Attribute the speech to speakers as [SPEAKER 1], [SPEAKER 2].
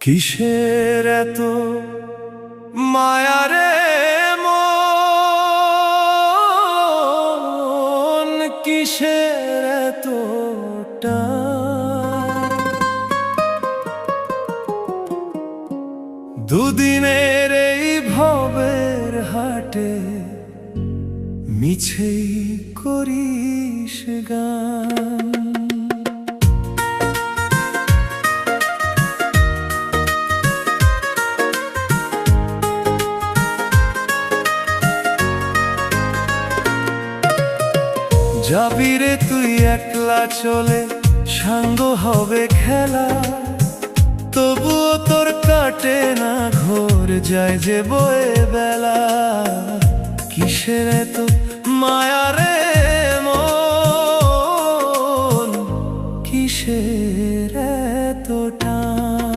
[SPEAKER 1] কিসের এত মায়া রে মন, কিসের এত টান? দুদিনের এই ভবের হাটে মিছেই করিস গান। যাবি রে তুই একলা চলে, সাঙ্গ হবে খেলা, তবুও তোর কাটে না ঘোর, যায় যে বয়ে বেলা। কিসের এত মায়া রে